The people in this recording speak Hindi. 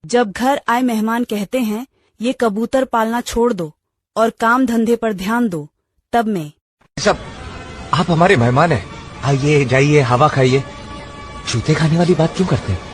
जब घर आए मेहमान कहते हैं ये कबूतर पालना छोड़ दो और काम धंधे पर ध्यान दो, तब मैं सब आप हमारे मेहमान हैं, आइए जाइए हवा खाइए, जूते खाने वाली बात क्यों करते हैं?